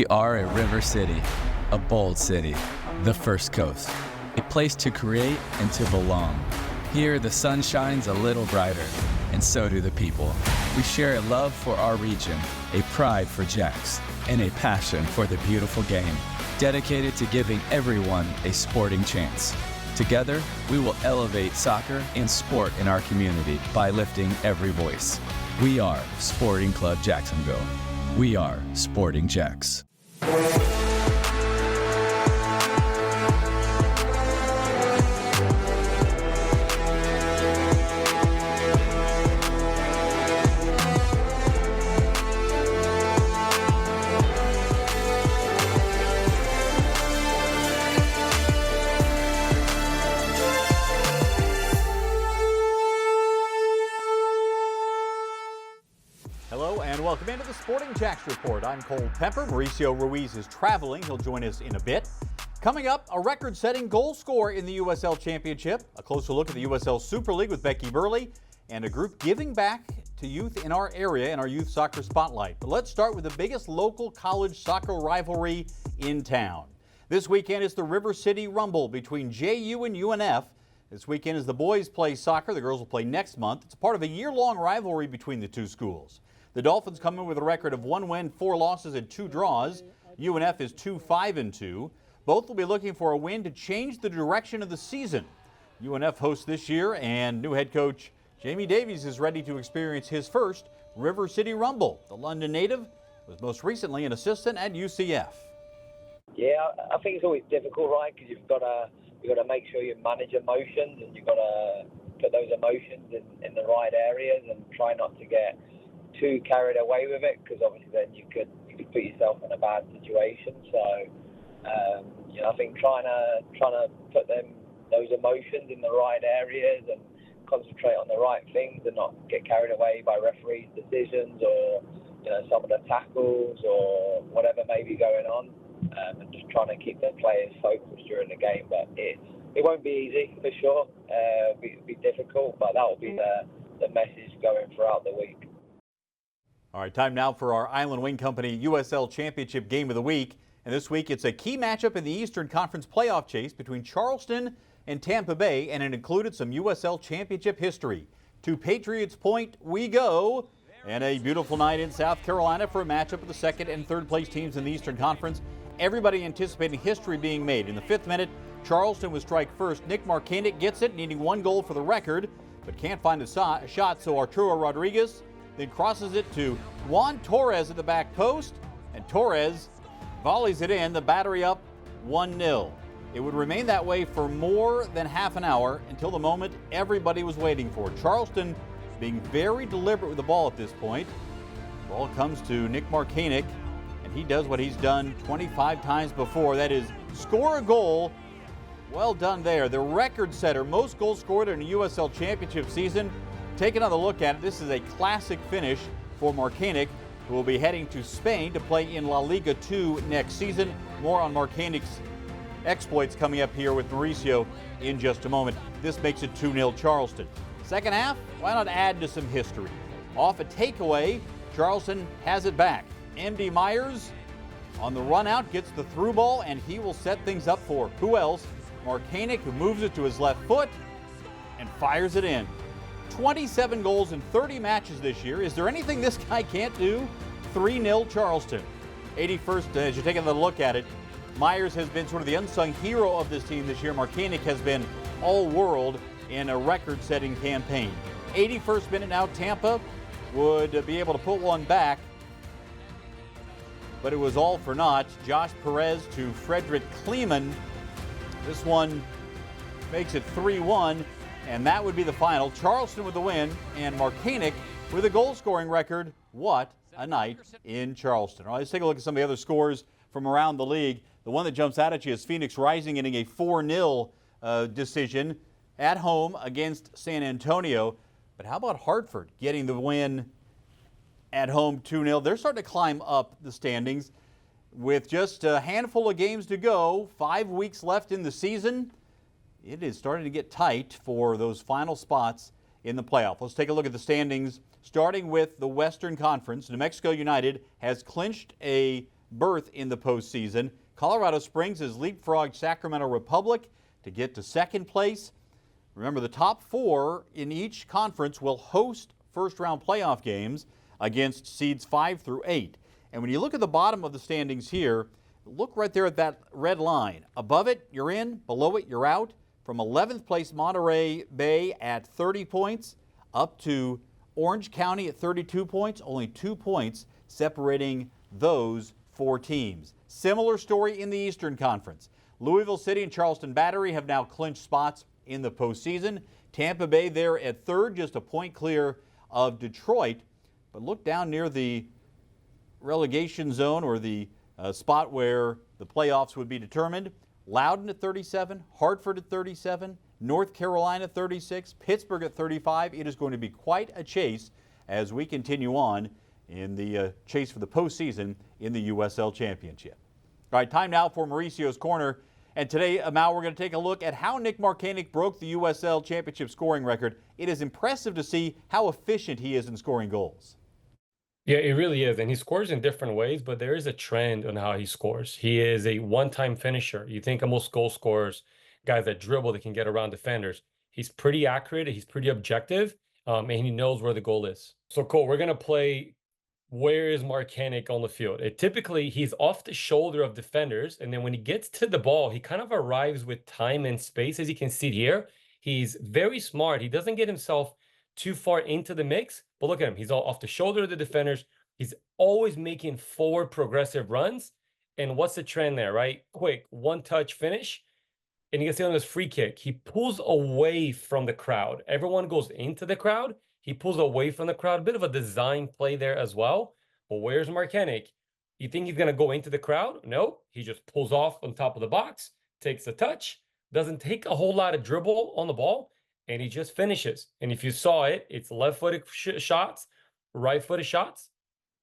We are a river city, a bold city, the First Coast, a place to create and to belong. Here, the sun shines a little brighter, and so do the people. We share a love for our region, a pride for Jacks, and a passion for the beautiful game, dedicated to giving everyone a sporting chance. Together, we will elevate soccer and sport in our community by lifting every voice. We are Sporting Club Jacksonville. We are Sporting Jacks. Welcome into the Sporting Jacks Report. I'm Cole Pepper. Mauricio Ruiz is traveling. He'll join us in a bit. Coming up, a record-setting goal scorer in the USL Championship, a closer look at the USL Super League with Becky Burley, and a group giving back to youth in our area in our Youth Soccer Spotlight. But let's start with the biggest local college soccer rivalry in town. This weekend is the River City Rumble between JU and UNF. This weekend as the boys play soccer, the girls will play next month. It's part of a year-long rivalry between the two schools. The Dolphins come in with a record of 1 win, 4 losses, and 2 draws. UNF is 2-5-2. Both will be looking for a win to change the direction of the season. UNF hosts this year, and new head coach Jamie Davies is ready to experience his first River City Rumble. The London native was most recently an assistant at UCF. Yeah, I think it's always difficult, right? Because you've got to make sure you manage emotions, and you've got to put those emotions in the right areas, and try not to get too carried away with it, because obviously then you could put yourself in a bad situation. So I think trying to put those emotions in the right areas and concentrate on the right things and not get carried away by referees' decisions or some of the tackles or whatever may be going on, and just trying to keep the players focused during the game. But it won't be easy for sure. It'll be difficult, but that will be the message going throughout the week. All right, time now for our Island Wing Company USL Championship Game of the Week. And this week it's a key matchup in the Eastern Conference playoff chase between Charleston and Tampa Bay, and it included some USL Championship history. To Patriots Point we go, and a beautiful night in South Carolina for a matchup of the second and third place teams in the Eastern Conference. Everybody anticipating history being made. In the 5th minute, Charleston would strike first. Nick Markanich gets it, needing 1 goal for the record, but can't find a shot, so Arturo Rodriguez then crosses it to Juan Torres at the back post, and Torres volleys it in, the battery up 1-0. It would remain that way for more than half an hour until the moment everybody was waiting for. Charleston being very deliberate with the ball at this point. The ball comes to Nick Markanich, and he does what he's done 25 times before. That is score a goal. Well done there. The record setter, most goals scored in a USL Championship season. Take another look at it. This is a classic finish for Markanich, who will be heading to Spain to play in La Liga 2 next season. More on Markanich's exploits coming up here with Mauricio in just a moment. This makes it 2-0 Charleston. Second half, why not add to some history? Off a takeaway, Charleston has it back. MD Myers on the run out gets the through ball, and he will set things up for who else? Markanich, who moves it to his left foot and fires it in. 27 goals in 30 matches this year. Is there anything this guy can't do? 3-0 Charleston. 81st, as you're taking a look at it, Myers has been sort of the unsung hero of this team this year. Markanich has been all-world in a record-setting campaign. 81st minute now, Tampa would be able to put one back, but it was all for naught. Josh Perez to Frederick Kleeman. This one makes it 3-1. And that would be the final. Charleston with the win, and Markanich with a goal-scoring record. What a night in Charleston. All right, let's take a look at some of the other scores from around the league. The one that jumps out at you is Phoenix Rising getting a 4-0 decision at home against San Antonio. But how about Hartford getting the win at home 2-0? They're starting to climb up the standings with just a handful of games to go. 5 weeks left in the season. It is starting to get tight for those final spots in the playoff. Let's take a look at the standings, starting with the Western Conference. New Mexico United has clinched a berth in the postseason. Colorado Springs has leapfrogged Sacramento Republic to get to second place. Remember, the top 4 in each conference will host first-round playoff games against seeds 5 through 8. And when you look at the bottom of the standings here, look right there at that red line. Above it, you're in. Below it, you're out. From 11th place Monterey Bay at 30 points up to Orange County at 32 points, only 2 points separating those 4 teams. Similar story in the Eastern Conference. Louisville City and Charleston Battery have now clinched spots in the postseason. Tampa Bay there at 3rd, just a point clear of Detroit. But look down near the relegation zone, or the spot where the playoffs would be determined. Loudoun at 37, Hartford at 37, North Carolina 36, Pittsburgh at 35. It is going to be quite a chase as we continue on in the chase for the postseason in the USL Championship. All right, time now for Mauricio's Corner. And today, Mal, we're going to take a look at how Nick Markanich broke the USL Championship scoring record. It is impressive to see how efficient he is in scoring goals. Yeah, it really is. And he scores in different ways, but there is a trend on how he scores. He is a one-time finisher. You think of most goal scorers, guys that dribble, that can get around defenders. He's pretty accurate. He's pretty objective, and he knows where the goal is. So, Cole, we're going to play where is Markanich on the field. Typically, he's off the shoulder of defenders, and then when he gets to the ball, he kind of arrives with time and space, as you can see here. He's very smart. He doesn't get himself too far into the mix, but look at him. He's all off the shoulder of the defenders. He's always making forward progressive runs. And what's the trend there, right? Quick, one-touch finish. And you can see on this free kick, he pulls away from the crowd. Everyone goes into the crowd. He pulls away from the crowd. A bit of a design play there as well. But where's Markanich? You think he's going to go into the crowd? No. He just pulls off on top of the box, takes a touch, doesn't take a whole lot of dribble on the ball, and he just finishes. And if you saw it, it's left-footed shots, right-footed shots.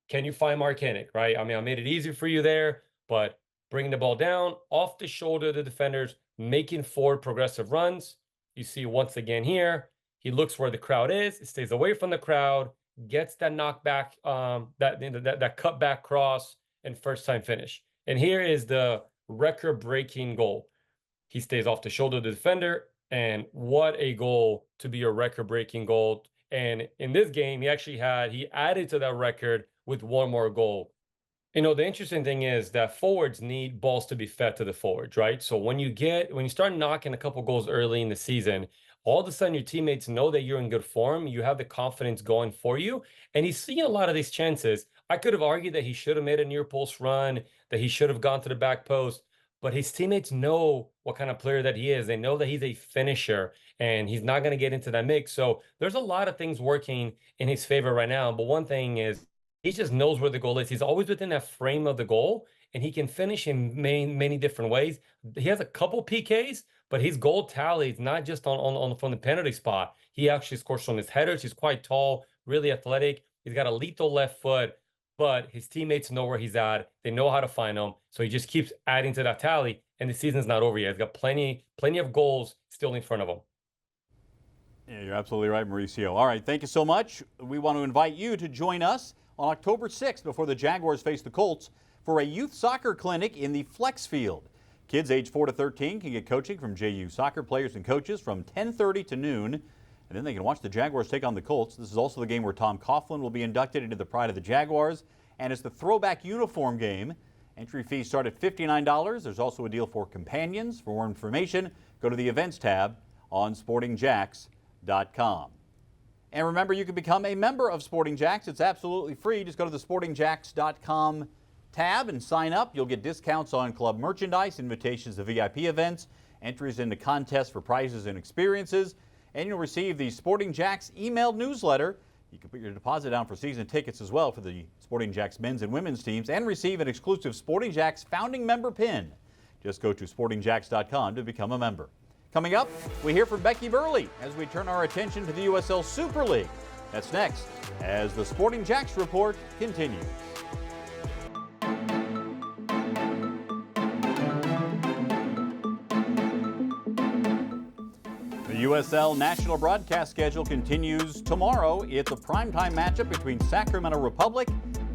Can you find Markanich, right? I mean, I made it easy for you there, but bringing the ball down, off the shoulder of the defenders, making forward progressive runs. You see once again here, he looks where the crowd is, stays away from the crowd, gets that knockback, that cutback cross, and first-time finish. And here is the record-breaking goal. He stays off the shoulder of the defender, and what a goal to be a record-breaking goal. And in this game, he added to that record with one more goal. You know, the interesting thing is that forwards need balls to be fed to the forwards, right? So when you start knocking a couple goals early in the season, all of a sudden your teammates know that you're in good form. You have the confidence going for you. And he's seeing a lot of these chances. I could have argued that he should have made a near post run, that he should have gone to the back post. But his teammates know what kind of player that he is. They know that he's a finisher and he's not going to get into that mix. So there's a lot of things working in his favor right now. But one thing is he just knows where the goal is. He's always within that frame of the goal, and he can finish in many different ways. He has a couple PKs, but his goal tally is not just from the penalty spot. He actually scores from his headers. He's quite tall, really athletic. He's got a lethal left foot. But his teammates know where he's at. They know how to find him. So he just keeps adding to that tally, and the season's not over yet. He's got plenty of goals still in front of him. Yeah, you're absolutely right, Mauricio. All right, thank you so much. We want to invite you to join us on October 6th before the Jaguars face the Colts for a youth soccer clinic in the Flex Field. Kids age 4 to 13 can get coaching from JU soccer players and coaches from 10:30 to noon. And then they can watch the Jaguars take on the Colts. This is also the game where Tom Coughlin will be inducted into the Pride of the Jaguars. And it's the throwback uniform game. Entry fees start at $59. There's also a deal for companions. For more information, go to the events tab on sportingjacks.com. And remember, you can become a member of Sporting Jacks. It's absolutely free. Just go to the sportingjacks.com tab and sign up. You'll get discounts on club merchandise, invitations to VIP events, entries into contests for prizes and experiences, and you'll receive the Sporting Jacks emailed newsletter. You can put your deposit down for season tickets as well for the Sporting Jacks men's and women's teams and receive an exclusive Sporting Jacks founding member pin. Just go to sportingjacks.com to become a member. Coming up, we hear from Becky Burley as we turn our attention to the USL Super League. That's next as the Sporting Jacks report continues. The USL national broadcast schedule continues tomorrow. It's a primetime matchup between Sacramento Republic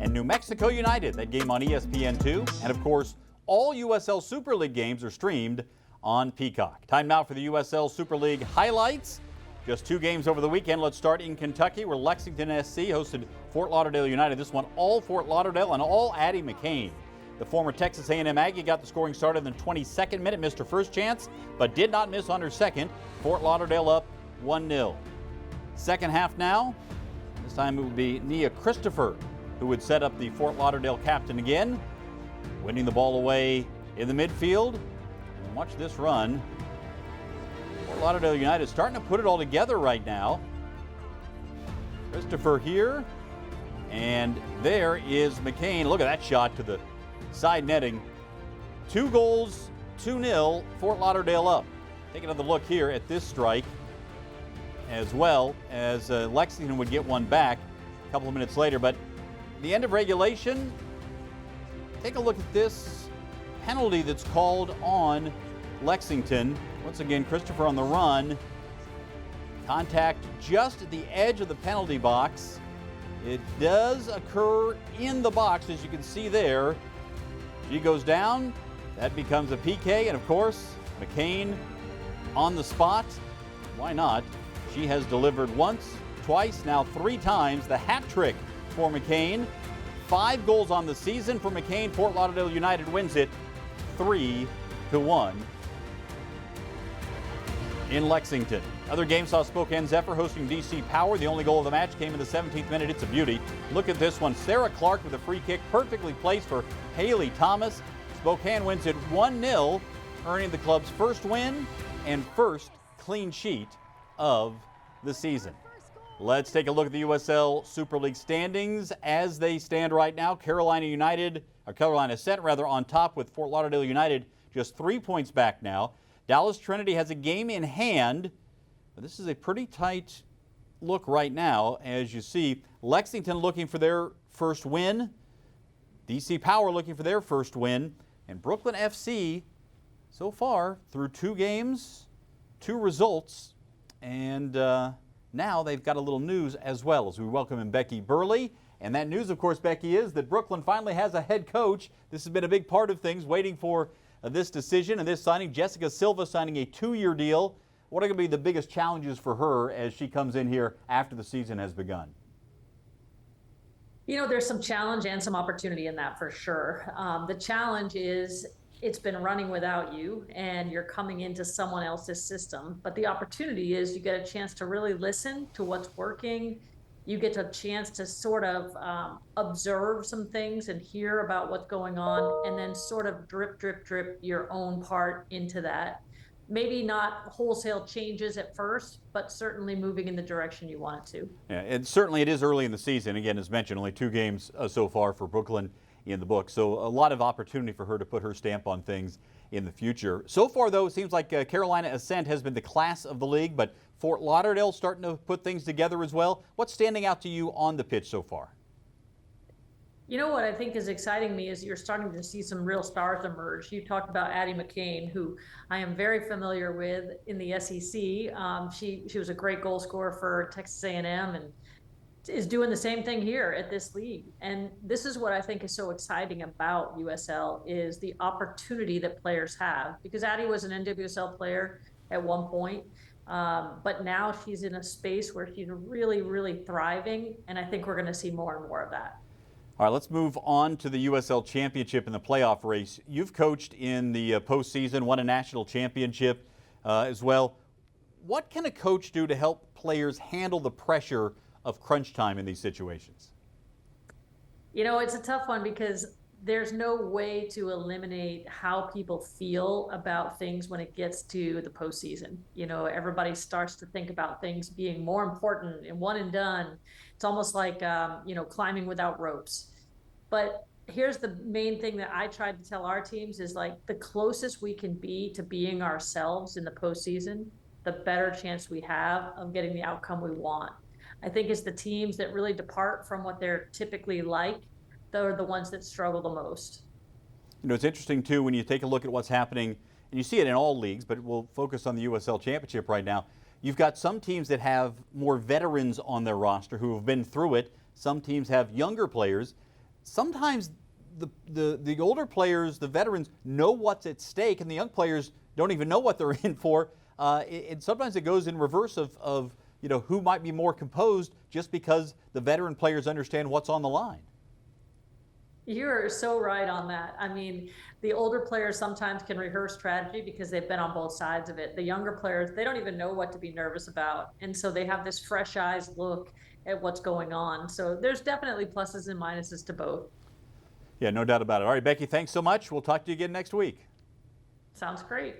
and New Mexico United. That game on ESPN2. And of course, all USL Super League games are streamed on Peacock. Time now for the USL Super League highlights. Just 2 games over the weekend. Let's start in Kentucky, where Lexington SC hosted Fort Lauderdale United. This one all Fort Lauderdale and all Addie McCain. The former Texas A&M Aggie got the scoring started in the 22nd minute, missed her first chance, but did not miss on her second. Fort Lauderdale up 1-0. Second half now. This time it would be Nia Christopher who would set up the Fort Lauderdale captain again, winning the ball away in the midfield. And watch this run. Fort Lauderdale United starting to put it all together right now. Christopher here, and there is McCain. Look at that shot to the side netting. 2 goals, 2-0, Fort Lauderdale up. Take another look here at this strike, as well as Lexington would get one back a couple of minutes later. But the end of regulation, take a look at this penalty that's called on Lexington. Once again, Christopher on the run. Contact just at the edge of the penalty box. It does occur in the box, as you can see there. She goes down. That becomes a PK, and of course, McCain on the spot. Why not? She has delivered once, twice, now 3 times. The hat trick for McCain. 5 goals on the season for McCain. Fort Lauderdale United wins it 3-1 in Lexington. Other game saw Spokane Zephyr hosting DC Power. The only goal of the match came in the 17th minute. It's a beauty. Look at this one. Sarah Clark with a free kick, perfectly placed for Haley Thomas. Spokane wins it 1-0, earning the club's first win and first clean sheet of the season. Let's take a look at the USL Super League standings as they stand right now. Carolina Cent on top, with Fort Lauderdale United just 3 points back now. Dallas Trinity has a game in hand, but this is a pretty tight look right now. As you see, Lexington looking for their first win, DC Power looking for their first win, and Brooklyn FC so far through 2 games, 2 results, and now they've got a little news as well, as we welcome in Becky Burley. And that news, of course, Becky, is that Brooklyn finally has a head coach. This has been a big part of things, waiting for this decision and this signing. Jessica Silva signing a 2-year deal. What are going to be the biggest challenges for her as she comes in here after the season has begun? You know, there's some challenge and some opportunity in that for sure. The challenge is it's been running without you and you're coming into someone else's system. But the opportunity is you get a chance to really listen to what's working. You get a chance to sort of observe some things and hear about what's going on, and then sort of drip, drip, drip your own part into that. Maybe not wholesale changes at first, but certainly moving in the direction you want it to. Yeah, and certainly it is early in the season. Again, as mentioned, only 2 games so far for Brooklyn in the book. So a lot of opportunity for her to put her stamp on things in the future. So far, though, it seems like Carolina Ascent has been the class of the league, but Fort Lauderdale starting to put things together as well. What's standing out to you on the pitch so far? You know what I think is exciting me is you're starting to see some real stars emerge. You talked about Addie McCain, who I am very familiar with in the SEC. She was a great goal scorer for Texas A&M and is doing the same thing here at this league. And this is what I think is so exciting about USL is the opportunity that players have, because Addie was an NWSL player at one point. But now she's in a space where she's really, really thriving, and I think we're going to see more and more of that. All right, let's move on to the USL Championship and the playoff race. You've coached in the postseason, won a national championship as well. What can a coach do to help players handle the pressure of crunch time in these situations? You know, it's a tough one because there's no way to eliminate how people feel about things when it gets to the postseason. You know, everybody starts to think about things being more important and one and done. It's almost like, you know, climbing without ropes. But here's the main thing that I tried to tell our teams is, like, the closest we can be to being ourselves in the postseason, the better chance we have of getting the outcome we want. I think it's the teams that really depart from what they're typically like, they're the ones that struggle the most. You know, it's interesting, too, when you take a look at what's happening, and you see it in all leagues, but we'll focus on the USL Championship right now. You've got some teams that have more veterans on their roster who have been through it. Some teams have younger players. sometimes the older players, the veterans, know what's at stake, and the young players don't even know what they're in for. And sometimes it goes in reverse of who might be more composed just because the veteran players understand what's on the line. You're so right on that. I mean, the older players sometimes can rehearse strategy because they've been on both sides of it. The younger players, they don't even know what to be nervous about. And so they have this fresh eyes look at what's going on. So there's definitely pluses and minuses to both. Yeah, no doubt about it. All right, Becky, thanks so much. We'll talk to you again next week. Sounds great.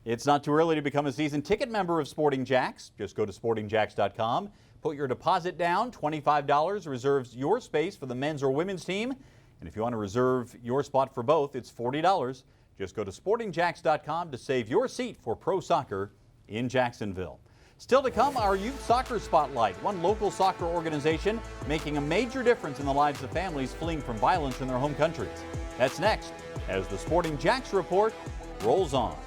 It's not too early to become a season ticket member of Sporting Jacks. Just go to sportingjacks.com, put your deposit down. $25 reserves your space for the men's or women's team. And if you want to reserve your spot for both, it's $40. Just go to sportingjacks.com to save your seat for pro soccer in Jacksonville. Still to come, our youth soccer spotlight. One local soccer organization making a major difference in the lives of families fleeing from violence in their home countries. That's next as the Sporting Jacks Report rolls on.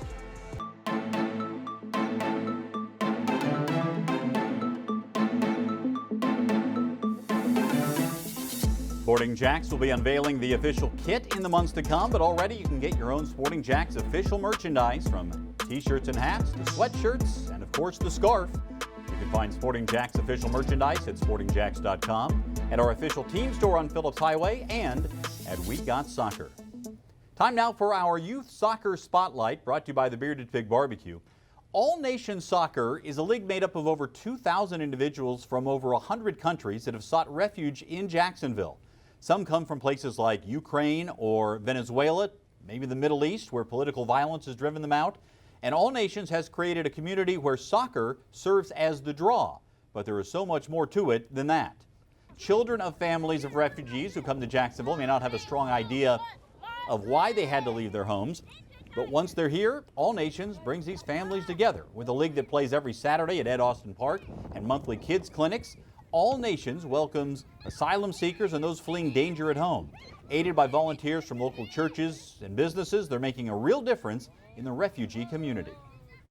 Sporting Jacks will be unveiling the official kit in the months to come, but already you can get your own Sporting Jacks official merchandise, from t-shirts and hats to sweatshirts and, of course, the scarf. You can find Sporting Jacks official merchandise at sportingjacks.com, at our official team store on Phillips Highway, and at We Got Soccer. Time now for our youth soccer spotlight, brought to you by the Bearded Pig BBQ. All Nation Soccer is a league made up of over 2,000 individuals from over 100 countries that have sought refuge in Jacksonville. Some come from places like Ukraine or Venezuela, maybe the Middle East, where political violence has driven them out. And All Nations has created a community where soccer serves as the draw. But there is so much more to it than that. Children of families of refugees who come to Jacksonville may not have a strong idea of why they had to leave their homes. But once they're here, All Nations brings these families together with a league that plays every Saturday at Ed Austin Park and monthly kids clinics. All Nations welcomes asylum seekers and those fleeing danger at home. Aided by volunteers from local churches and businesses, they're making a real difference in the refugee community.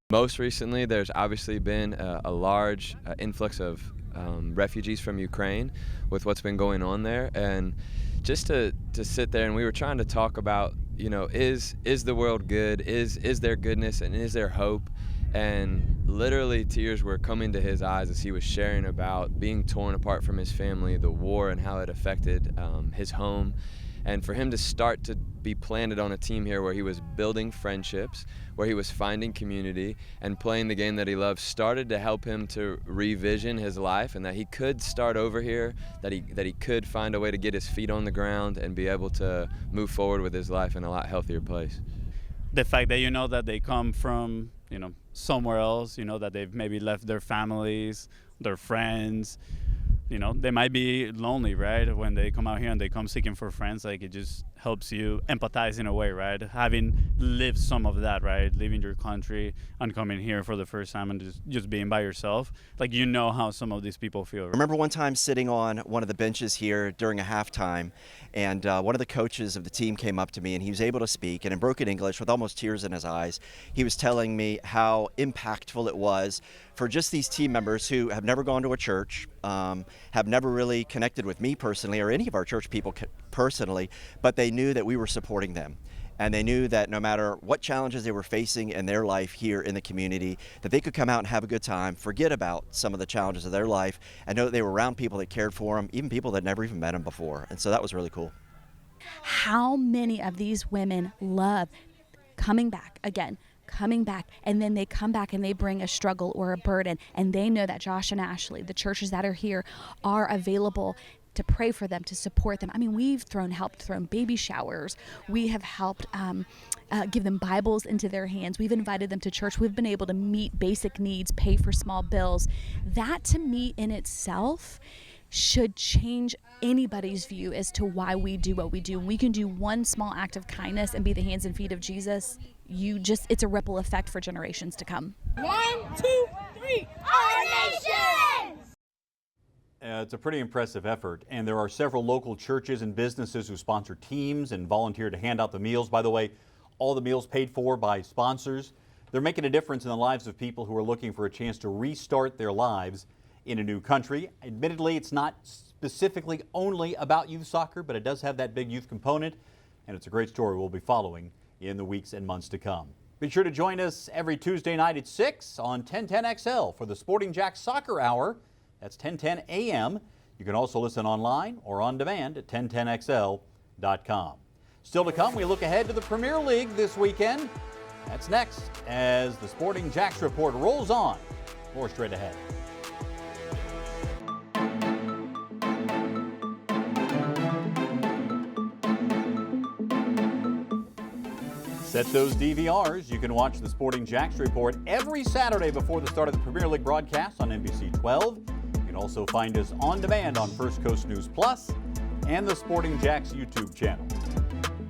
Most recently, there's obviously been a large influx of refugees from Ukraine with what's been going on there. And just to sit there, and we were trying to talk about, is the world good? Is there goodness, and is there hope? And literally tears were coming to his eyes as he was sharing about being torn apart from his family, the war, and how it affected his home. And for him to start to be planted on a team here where he was building friendships, where he was finding community and playing the game that he loved, started to help him to revision his life, and that he could start over here, that he could find a way to get his feet on the ground and be able to move forward with his life in a lot healthier place. The fact that that they come from somewhere else, that they've maybe left their families, their friends, they might be lonely, right? When they come out here and they come seeking for friends, like, it just helps you empathize in a way, right? Having lived some of that, right? Leaving your country and coming here for the first time and just being by yourself, like, how some of these people feel. I remember one time sitting on one of the benches here during a halftime, and one of the coaches of the team came up to me, and he was able to speak, and in broken English with almost tears in his eyes, he was telling me how impactful it was for just these team members who have never gone to a church, have never really connected with me personally or any of our church people personally, but they knew that we were supporting them. And they knew that no matter what challenges they were facing in their life here in the community, that they could come out and have a good time, forget about some of the challenges of their life, and know that they were around people that cared for them, even people that never even met them before. And so that was really cool. How many of these women love coming back, and then they come back and they bring a struggle or a burden, and they know that Josh and Ashley, the churches that are here, are available to pray for them, to support them. I mean, we've helped throw baby showers. We have helped give them Bibles into their hands. We've invited them to church. We've been able to meet basic needs, pay for small bills. That, to me, in itself, should change anybody's view as to why we do what we do. And we can do one small act of kindness and be the hands and feet of Jesus. It's a ripple effect for generations to come. 1, 2, 3, Our Nation! It's a pretty impressive effort, and there are several local churches and businesses who sponsor teams and volunteer to hand out the meals. By the way, all the meals paid for by sponsors. They're making a difference in the lives of people who are looking for a chance to restart their lives in a new country. Admittedly, it's not specifically only about youth soccer, but it does have that big youth component, and it's a great story we'll be following in the weeks and months to come. Be sure to join us every Tuesday night at 6 on 1010XL for the Sporting Jacks Soccer Hour. That's 1010 a.m. You can also listen online or on demand at 1010XL.com. Still to come, we look ahead to the Premier League this weekend. That's next as the Sporting Jacks Report rolls on. More straight ahead. Set those DVRs. You can watch the Sporting Jacks Report every Saturday before the start of the Premier League broadcast on NBC 12. You can also find us on demand on First Coast News Plus and the Sporting Jacks YouTube channel.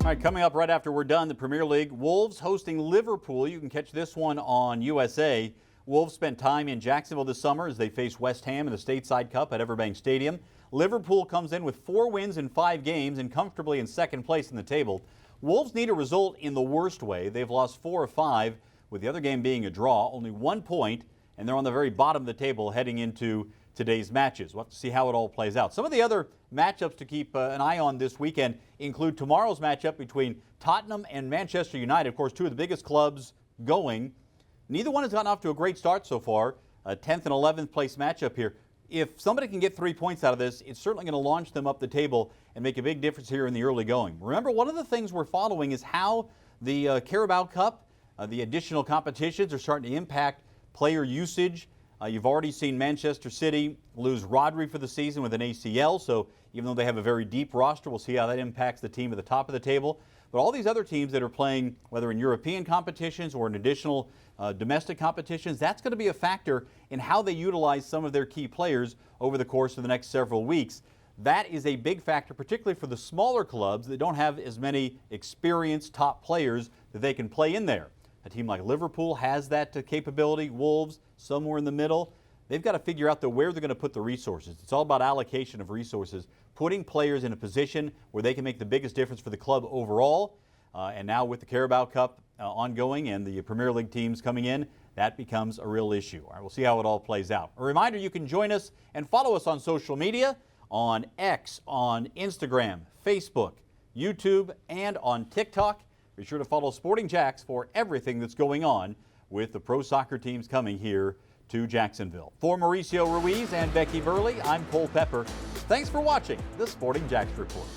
All right, coming up right after we're done, the Premier League, Wolves hosting Liverpool. You can catch this one on USA. Wolves spent time in Jacksonville this summer as they face West Ham in the Stateside Cup at Everbank Stadium. Liverpool comes in with 4 wins in 5 games and comfortably in second place in the table. Wolves need a result in the worst way. They've lost 4 of 5, with the other game being a draw, only 1 point, and they're on the very bottom of the table heading into today's matches. We'll have to see how it all plays out. Some of the other matchups to keep an eye on this weekend include tomorrow's matchup between Tottenham and Manchester United. Of course, 2 of the biggest clubs going. Neither one has gotten off to a great start so far. A 10th and 11th place matchup here. If somebody can get 3 points out of this, it's certainly going to launch them up the table and make a big difference here in the early going. Remember, one of the things we're following is how the Carabao Cup, the additional competitions are starting to impact player usage. You've already seen Manchester City lose Rodri for the season with an ACL, so even though they have a very deep roster, we'll see how that impacts the team at the top of the table. But all these other teams that are playing, whether in European competitions or in additional domestic competitions, that's going to be a factor in how they utilize some of their key players over the course of the next several weeks. That is a big factor, particularly for the smaller clubs that don't have as many experienced top players that they can play in there. A team like Liverpool has that capability. Wolves, somewhere in the middle. They've got to figure out where they're going to put the resources. It's all about allocation of resources, putting players in a position where they can make the biggest difference for the club overall. And now with the Carabao Cup ongoing and the Premier League teams coming in, that becomes a real issue. All right, we'll see how it all plays out. A reminder, you can join us and follow us on social media, on X, on Instagram, Facebook, YouTube, and on TikTok. Be sure to follow Sporting Jacks for everything that's going on with the pro soccer teams coming here to Jacksonville. For Mauricio Ruiz and Becky Burley, I'm Cole Pepper. Thanks for watching the Sporting Jacks Report.